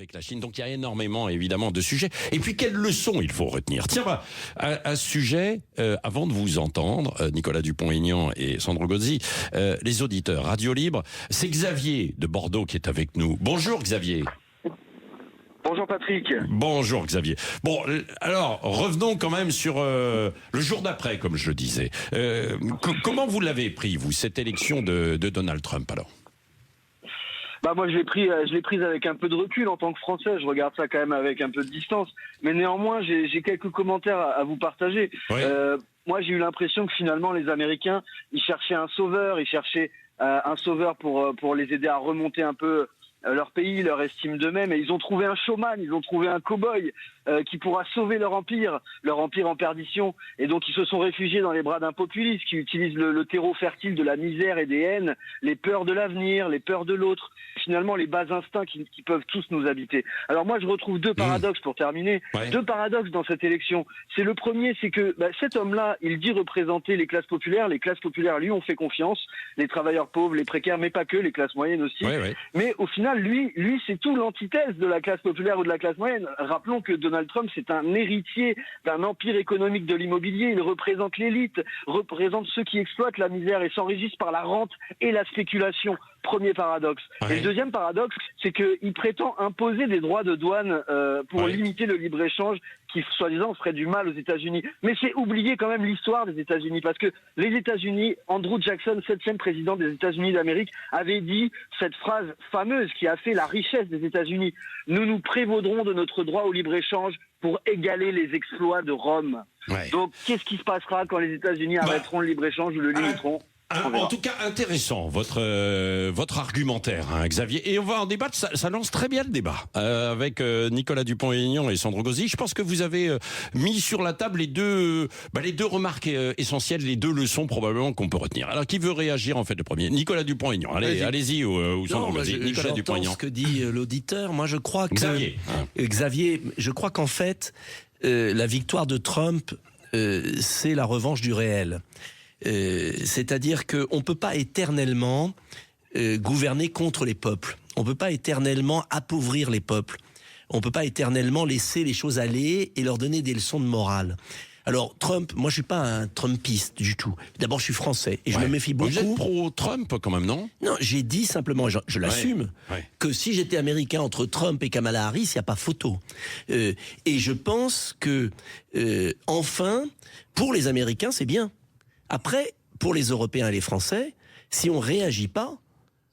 avec la Chine. Donc il y a énormément, évidemment, de sujets. Et puis, quelles leçons il faut retenir? Tiens, à ce sujet, avant de vous entendre, Nicolas Dupont-Aignan et Sandro Gozzi, les auditeurs Radio Libre, c'est Xavier de Bordeaux qui est avec nous. Bonjour Xavier. Bonjour Patrick. Bonjour Xavier. Bon, alors revenons quand même sur le jour d'après, comme je le disais. Comment vous l'avez pris, vous, cette élection de Donald Trump, alors? Bah moi je l'ai prise avec un peu de recul en tant que Français. Je regarde ça quand même avec un peu de distance. Mais néanmoins, j'ai quelques commentaires à vous partager. Oui. Moi j'ai eu l'impression que finalement les Américains, ils cherchaient un sauveur, pour les aider à remonter un peu leur pays, leur estime d'eux-mêmes, et ils ont trouvé un showman, ils ont trouvé un cow-boy qui pourra sauver leur empire en perdition, et donc ils se sont réfugiés dans les bras d'un populiste qui utilise le terreau fertile de la misère et des haines, les peurs de l'avenir, les peurs de l'autre, finalement les bas instincts qui peuvent tous nous habiter. Alors moi je retrouve deux paradoxes pour terminer, deux paradoxes dans cette élection. C'est le premier, c'est que cet homme-là, il dit représenter les classes populaires lui ont fait confiance, les travailleurs pauvres, les précaires, mais pas que, les classes moyennes aussi. Mais au final, lui, c'est tout l'antithèse de la classe populaire ou de la classe moyenne. Rappelons que Donald Trump, c'est un héritier d'un empire économique de l'immobilier. Il représente l'élite, représente ceux qui exploitent la misère et s'enrichissent par la rente et la spéculation. Premier paradoxe. Et le deuxième paradoxe, c'est qu'il prétend imposer des droits de douane pour limiter le libre-échange qui, soi-disant, ferait du mal aux États-Unis. Mais c'est oublier quand même l'histoire des États-Unis, parce que les États-Unis, Andrew Jackson, 7e président des États-Unis d'Amérique, avait dit cette phrase fameuse qui a fait la richesse des États-Unis. Nous nous prévaudrons de notre droit au libre-échange pour égaler les exploits de Rome. Donc, qu'est-ce qui se passera quand les États-Unis arrêteront le libre-échange ou le limiteront? En tout cas, intéressant votre argumentaire, hein, Xavier. Et on va en débattre. Ça lance très bien le débat avec Nicolas Dupont-Aignan et Sandro Gozzi. Je pense que vous avez mis sur la table les deux remarques essentielles, les deux leçons probablement qu'on peut retenir. Alors, qui veut réagir en fait le premier? Nicolas Dupont-Aignan. Allez-y ou Sandro Gozzi. Nicolas Dupont-Aignan. Ce que dit l'auditeur. Moi, je crois que Xavier, je crois qu'en fait, la victoire de Trump, c'est la revanche du réel. C'est-à-dire qu'on ne peut pas éternellement gouverner contre les peuples. On ne peut pas éternellement appauvrir les peuples. On ne peut pas éternellement laisser les choses aller et leur donner des leçons de morale. Alors Trump, moi je suis pas un Trumpiste du tout. D'abord je suis français et je me méfie beaucoup. Vous êtes pro-Trump quand même, non? Non, j'ai dit simplement, je l'assume, que si j'étais américain entre Trump et Kamala Harris, il n'y a pas photo. Et je pense que enfin, pour les Américains, c'est bien. Après, pour les Européens et les Français, si on réagit pas,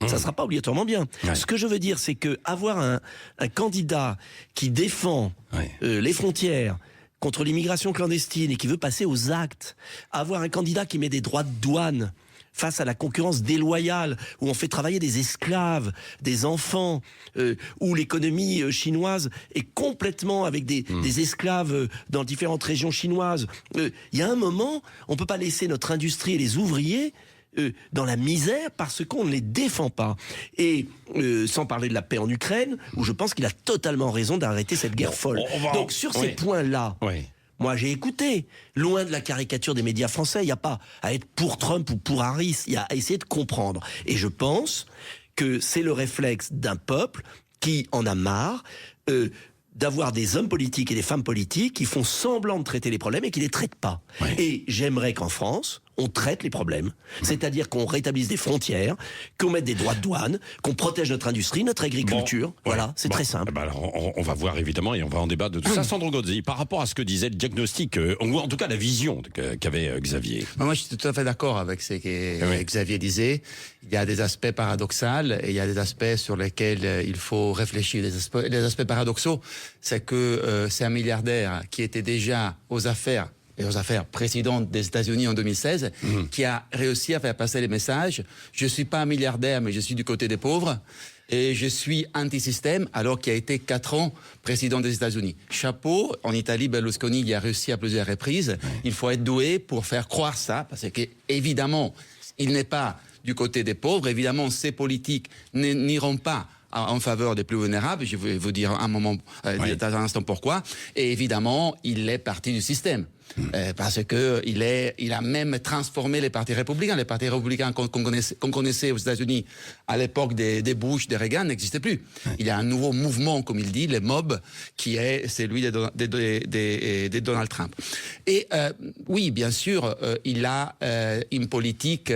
ça sera pas obligatoirement bien. Ce que je veux dire, c'est que avoir un candidat qui défend les frontières contre l'immigration clandestine et qui veut passer aux actes, avoir un candidat qui met des droits de douane face à la concurrence déloyale, où on fait travailler des esclaves, des enfants, où l'économie chinoise est complètement avec des esclaves dans différentes régions chinoises. Il y a un moment, on ne peut pas laisser notre industrie et les ouvriers dans la misère parce qu'on ne les défend pas. Et sans parler de la paix en Ukraine, où je pense qu'il a totalement raison d'arrêter cette guerre folle. Donc sur ces points-là... Moi, j'ai écouté, loin de la caricature des médias français, il n'y a pas à être pour Trump ou pour Harris, il y a à essayer de comprendre. Et je pense que c'est le réflexe d'un peuple qui en a marre d'avoir des hommes politiques et des femmes politiques qui font semblant de traiter les problèmes et qui ne les traitent pas. Et j'aimerais qu'en France, on traite les problèmes. C'est-à-dire qu'on rétablisse des frontières, qu'on mette des droits de douane, qu'on protège notre industrie, notre agriculture. Voilà, c'est très simple. Alors, on va voir évidemment et on va en débattre de tout ça. Sandro Gozzi, par rapport à ce que disait le diagnostic, ou en tout cas la vision qu'avait Xavier. Moi, je suis tout à fait d'accord avec ce que Xavier disait. Il y a des aspects paradoxaux et il y a des aspects sur lesquels il faut réfléchir. Les aspects paradoxaux, c'est que c'est un milliardaire qui était déjà aux affaires présidente des États-Unis en 2016, qui a réussi à faire passer les messages. Je suis pas un milliardaire, mais je suis du côté des pauvres. Et je suis anti-système, alors qu'il a été 4 ans président des États-Unis. Chapeau, en Italie, Berlusconi y a réussi à plusieurs reprises. Il faut être doué pour faire croire ça, parce que, évidemment, il n'est pas du côté des pauvres. Évidemment, ces politiques n'iront pas en faveur des plus vulnérables. Je vais vous dire dans un instant pourquoi. Et évidemment, il est parti du système. Parce que il a même transformé les partis républicains. Les partis républicains qu'on connaissait aux États-Unis à l'époque des Bush, des Reagan n'existaient plus. Il y a un nouveau mouvement, comme il dit, les mobs, qui est celui de Donald Trump. Et oui, bien sûr, il a une politique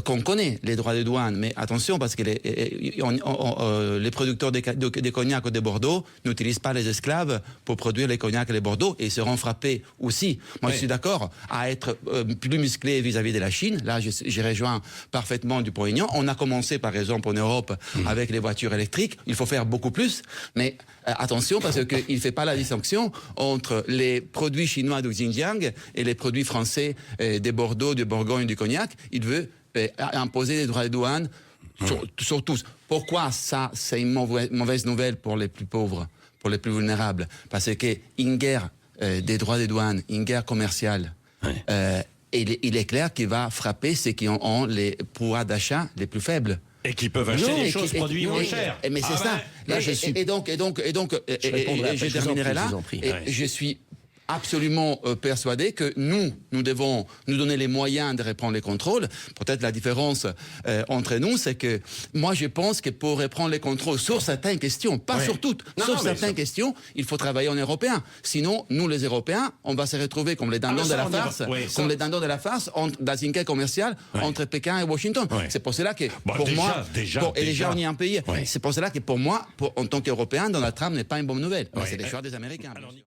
qu'on connaît, les droits de douane, mais attention, parce que les producteurs de cognac ou de Bordeaux n'utilisent pas les esclaves pour produire les cognacs et les Bordeaux, et ils seront frappés aussi. Moi, je suis d'accord à être plus musclé vis-à-vis de la Chine. Là, j'ai rejoint parfaitement Dupont-Aignan. On a commencé, par exemple, en Europe, avec les voitures électriques. Il faut faire beaucoup plus, mais attention, parce qu'il ne fait pas la distinction entre les produits chinois du Xinjiang et les produits français des Bordeaux, du Bourgogne, du Cognac. Il veut imposer des droits de douane sur tous. Pourquoi ça, c'est une mauvaise nouvelle pour les plus pauvres, pour les plus vulnérables? Parce qu'une guerre des droits de douane, une guerre commerciale, il est clair qu'il va frapper ceux qui ont les pouvoirs d'achat les plus faibles. Et qui peuvent acheter des choses produites moins chères. Mais c'est ça. Là, et donc, je terminerai là. Et je suis absolument persuadé que nous devons nous donner les moyens de reprendre les contrôles. Peut-être la différence entre nous, c'est que moi, je pense que pour reprendre les contrôles sur certaines questions, pas sur toutes, sur certaines questions, il faut travailler en européen. Sinon, nous, les Européens, on va se retrouver comme les dindons de la farce, dans une guerre commerciale entre Pékin et Washington. C'est pour cela que, pour moi, déjà, on y est un pays. C'est pour cela que, pour moi, en tant qu'Européen, Donald Trump n'est pas une bonne nouvelle. C'est les choix des Américains.